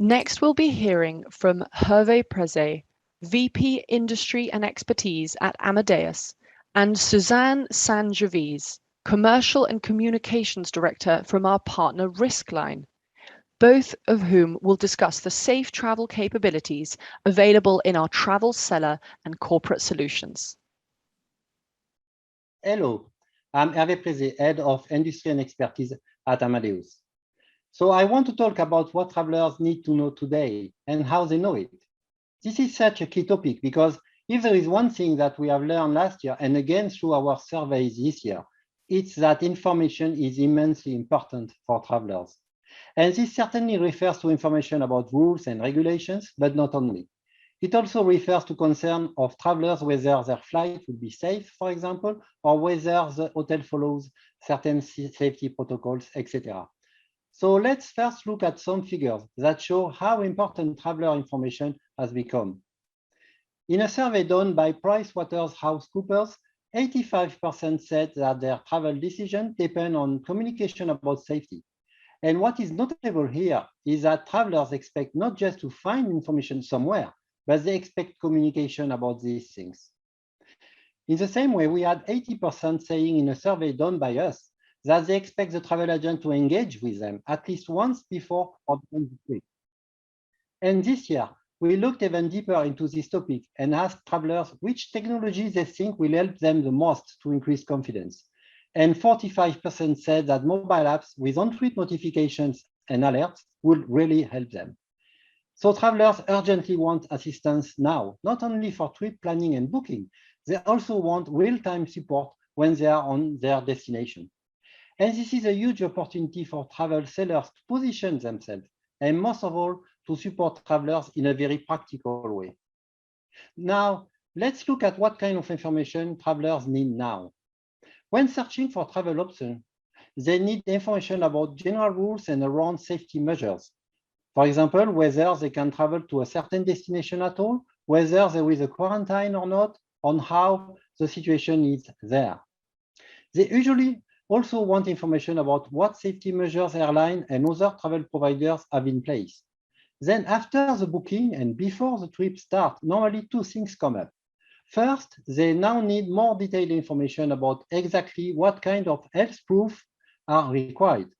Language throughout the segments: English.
Next, we'll be hearing from Herve Prezet, VP Industry and Expertise at Amadeus, and Suzanne Sangiovese, Commercial and Communications Director from our partner Riskline, both of whom will discuss the safe travel capabilities available in our travel seller and corporate solutions. Hello, I'm Herve Prezet, Head of Industry and Expertise at Amadeus. So I want to talk about what travelers need to know today and how they know it. This is such a key topic because if there is one thing that we have learned last year and again through our surveys this year, it's that information is immensely important for travelers. And this certainly refers to information about rules and regulations, but not only. It also refers to concern of travelers whether their flight will be safe, for example, or whether the hotel follows certain safety protocols, etc. So let's first look at some figures that show how important traveler information has become. In a survey done by PricewaterhouseCoopers, 85% said that their travel decisions depend on communication about safety. And what is notable here is that travelers expect not just to find information somewhere, but they expect communication about these things. In the same way, we had 80% saying in a survey done by us that they expect the travel agent to engage with them at least once before or during the trip. And this year, we looked even deeper into this topic and asked travelers which technologies they think will help them the most to increase confidence. And 45% said that mobile apps with on-trip notifications and alerts would really help them. So travelers urgently want assistance now, not only for trip planning and booking, they also want real-time support when they are on their destination. And this is a huge opportunity for travel sellers to position themselves, and most of all, to support travelers in a very practical way. Now, let's look at what kind of information travelers need now. When searching for travel options, they need information about general rules and around safety measures. For example, whether they can travel to a certain destination at all, whether there is a quarantine or not, on how the situation is there. They usually also want information about what safety measures airlines and other travel providers have in place. Then after the booking and before the trip starts, normally two things come up. First, they now need more detailed information about exactly what kind of health proof are required.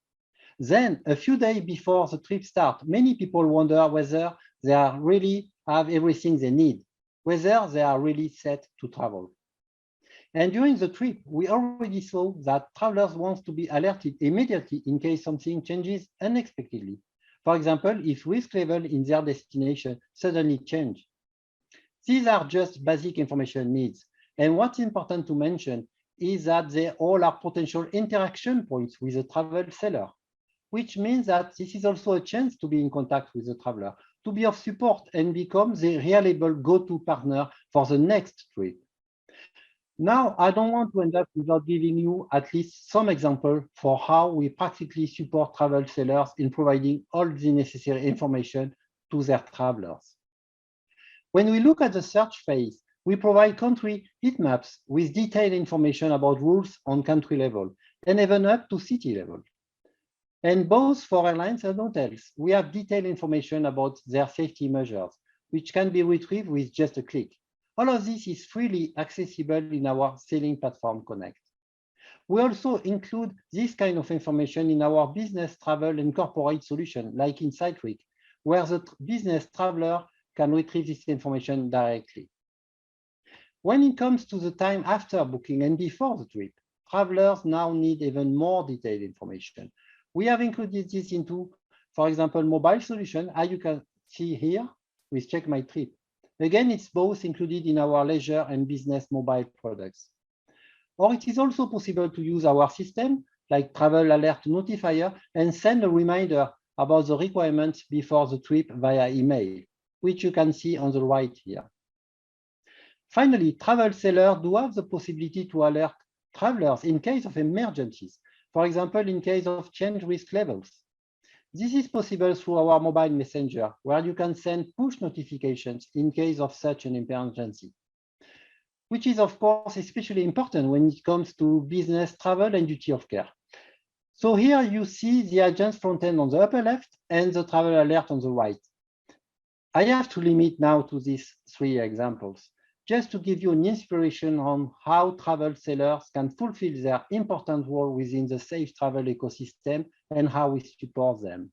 Then, a few days before the trip starts, many people wonder whether they really have everything they need, whether they are really set to travel. And during the trip, we already saw that travelers want to be alerted immediately in case something changes unexpectedly. For example, if risk level in their destination suddenly change. These are just basic information needs. And what's important to mention is that they all are potential interaction points with the travel seller, which means that this is also a chance to be in contact with the traveler, to be of support and become the reliable go-to partner for the next trip. Now, I don't want to end up without giving you at least some example for how we practically support travel sellers in providing all the necessary information to their travelers. When we look at the search phase, we provide country heat maps with detailed information about rules on country level and even up to city level. And both for airlines and hotels, we have detailed information about their safety measures, which can be retrieved with just a click. All of this is freely accessible in our selling platform Connect. We also include this kind of information in our business travel and corporate solution, like in Citric, where the business traveler can retrieve this information directly. When it comes to the time after booking and before the trip, travelers now need even more detailed information. We have included this into, for example, mobile solution, as you can see here with Check My Trip. Again, it's both included in our leisure and business mobile products. Or it is also possible to use our system, like Travel Alert Notifier, and send a reminder about the requirements before the trip via email, which you can see on the right here. Finally, travel sellers do have the possibility to alert travelers in case of emergencies, for example, in case of change risk levels. This is possible through our mobile messenger, where you can send push notifications in case of such an emergency, which is, of course, especially important when it comes to business travel and duty of care. So here you see the agent's front end on the upper left and the travel alert on the right. I have to limit now to these three examples, just to give you an inspiration on how travel sellers can fulfill their important role within the safe travel ecosystem and how we support them.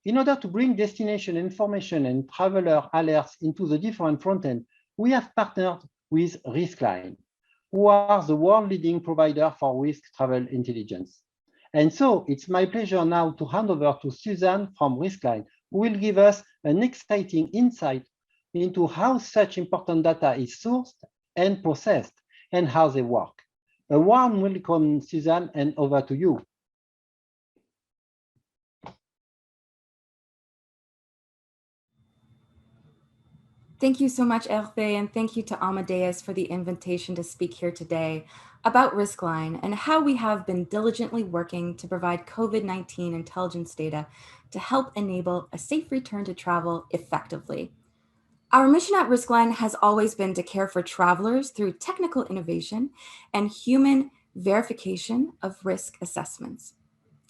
In order to bring destination information and traveler alerts into the different front end, we have partnered with Riskline, who are the world-leading provider for risk travel intelligence. And so it's my pleasure now to hand over to Suzanne from Riskline, who will give us an exciting insight into how such important data is sourced and processed and how they work. A warm welcome, Suzanne, and over to you. Thank you so much, Herve, and thank you to Amadeus for the invitation to speak here today about Riskline and how we have been diligently working to provide COVID-19 intelligence data to help enable a safe return to travel effectively. Our mission at Riskline has always been to care for travelers through technical innovation and human verification of risk assessments.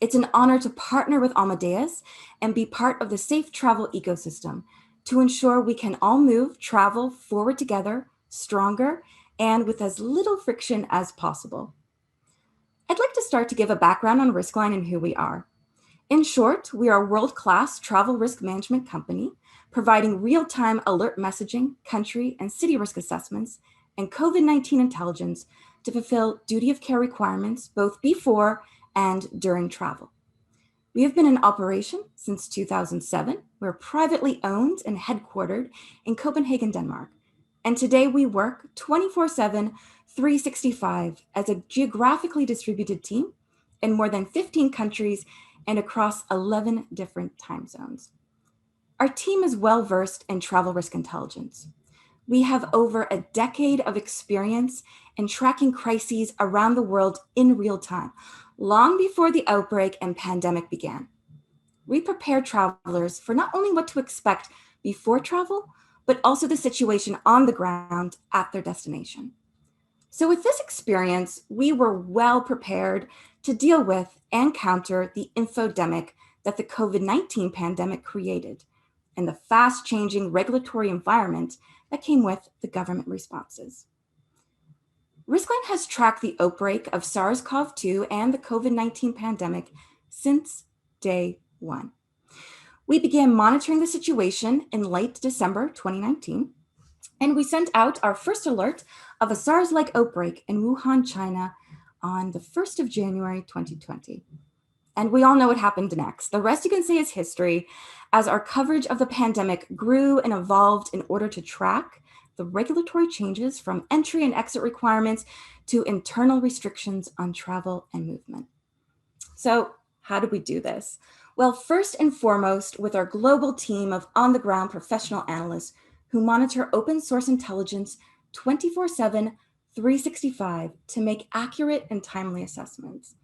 It's an honor to partner with Amadeus and be part of the safe travel ecosystem to ensure we can all move travel forward together, stronger, and with as little friction as possible. I'd like to start to give a background on Riskline and who we are. In short, we are a world-class travel risk management company providing real-time alert messaging, country and city risk assessments, and COVID-19 intelligence to fulfill duty of care requirements both before and during travel. We have been in operation since 2007. We're privately owned and headquartered in Copenhagen, Denmark. And today we work 24/7, 365 as a geographically distributed team in more than 15 countries and across 11 different time zones. Our team is well-versed in travel risk intelligence. We have over a decade of experience in tracking crises around the world in real time, long before the outbreak and pandemic began. We prepare travelers for not only what to expect before travel, but also the situation on the ground at their destination. So with this experience, we were well prepared to deal with and counter the infodemic that the COVID-19 pandemic created and the fast-changing regulatory environment that came with the government responses. Riskline has tracked the outbreak of SARS-CoV-2 and the COVID-19 pandemic since day one. We began monitoring the situation in late December 2019, and we sent out our first alert of a SARS-like outbreak in Wuhan, China on the 1st of January 2020. And we all know what happened next. The rest you can say is history, as our coverage of the pandemic grew and evolved in order to track the regulatory changes from entry and exit requirements to internal restrictions on travel and movement. So how did we do this? Well, first and foremost, with our global team of on-the-ground professional analysts who monitor open source intelligence 24/7, 365 to make accurate and timely assessments.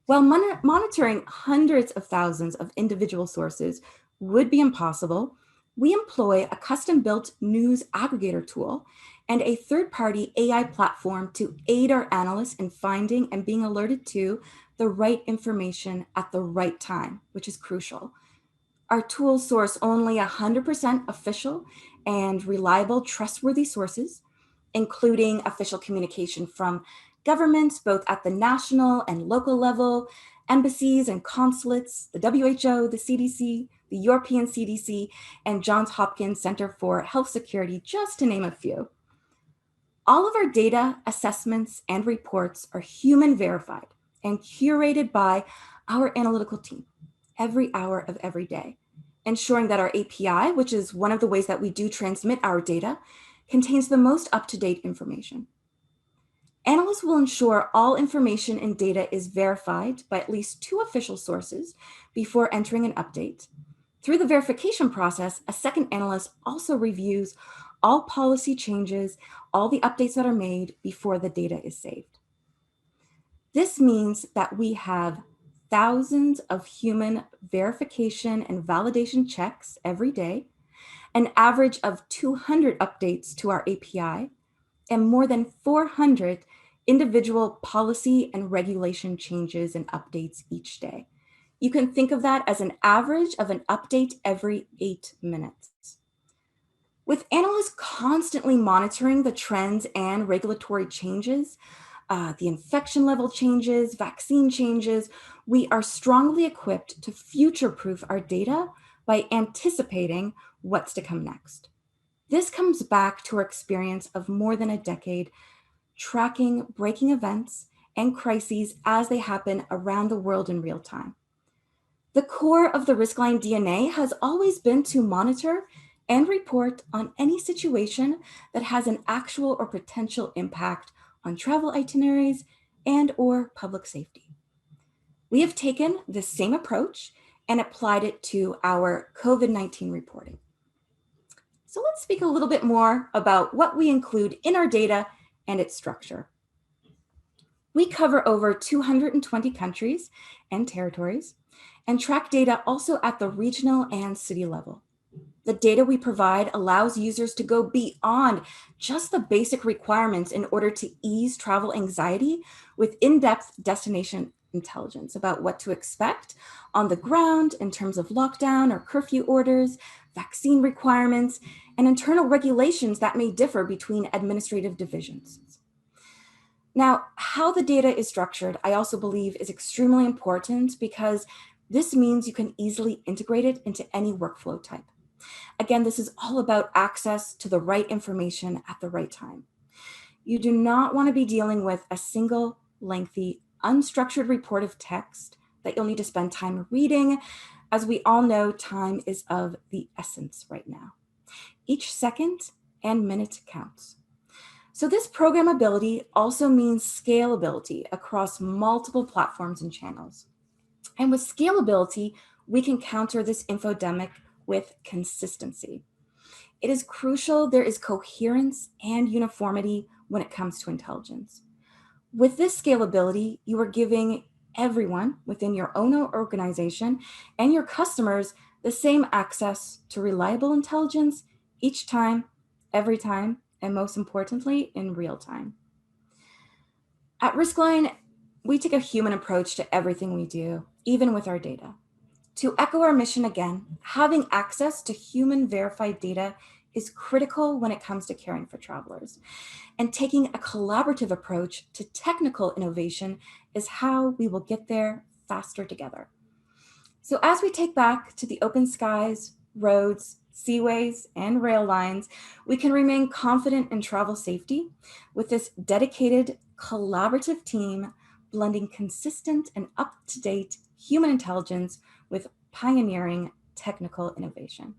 While monitoring hundreds of thousands of individual sources would be impossible, we employ a custom-built news aggregator tool and a third-party AI platform to aid our analysts in finding and being alerted to the right information at the right time, which is crucial. Our tools source only 100% official and reliable, trustworthy sources, including official communication from governments, both at the national and local level, embassies and consulates, the WHO, the CDC, the European CDC, and Johns Hopkins Center for Health Security, just to name a few. All of our data, assessments, and reports are human verified and curated by our analytical team every hour of every day, ensuring that our API, which is one of the ways that we do transmit our data, contains the most up-to-date information. Analysts will ensure all information and data is verified by at least 2 official sources before entering an update. Through the verification process, a second analyst also reviews all policy changes, all the updates that are made before the data is saved. This means that we have thousands of human verification and validation checks every day, an average of 200 updates to our API, and more than 400 individual policy and regulation changes and updates each day. You can think of that as an average of an update every 8 minutes. With analysts constantly monitoring the trends and regulatory changes, the infection level changes, vaccine changes, we are strongly equipped to future-proof our data by anticipating what's to come next. This comes back to our experience of more than a decade tracking breaking events and crises as they happen around the world in real time. The core of the Riskline DNA has always been to monitor and report on any situation that has an actual or potential impact on travel itineraries and or public safety. We have taken the same approach and applied it to our COVID-19 reporting. So let's speak a little bit more about what we include in our data and its structure. We cover over 220 countries and territories and track data also at the regional and city level. The data we provide allows users to go beyond just the basic requirements in order to ease travel anxiety with in-depth destination intelligence about what to expect on the ground in terms of lockdown or curfew orders, vaccine requirements, and internal regulations that may differ between administrative divisions. Now, how the data is structured, I also believe is extremely important because this means you can easily integrate it into any workflow type. Again, this is all about access to the right information at the right time. You do not want to be dealing with a single lengthy, unstructured report of text that you'll need to spend time reading. As we all know, time is of the essence right now. Each second and minute counts. So this programmability also means scalability across multiple platforms and channels. And with scalability, we can counter this infodemic with consistency. It is crucial there is coherence and uniformity when it comes to intelligence. With this scalability, you are giving everyone within your own organization and your customers the same access to reliable intelligence each time, every time, and most importantly, in real time. At Riskline, we take a human approach to everything we do, even with our data. To echo our mission again, having access to human verified data is critical when it comes to caring for travelers. And taking a collaborative approach to technical innovation is how we will get there faster together. So as we take back to the open skies, roads, seaways, and rail lines, we can remain confident in travel safety with this dedicated collaborative team blending consistent and up-to-date human intelligence with pioneering technical innovation.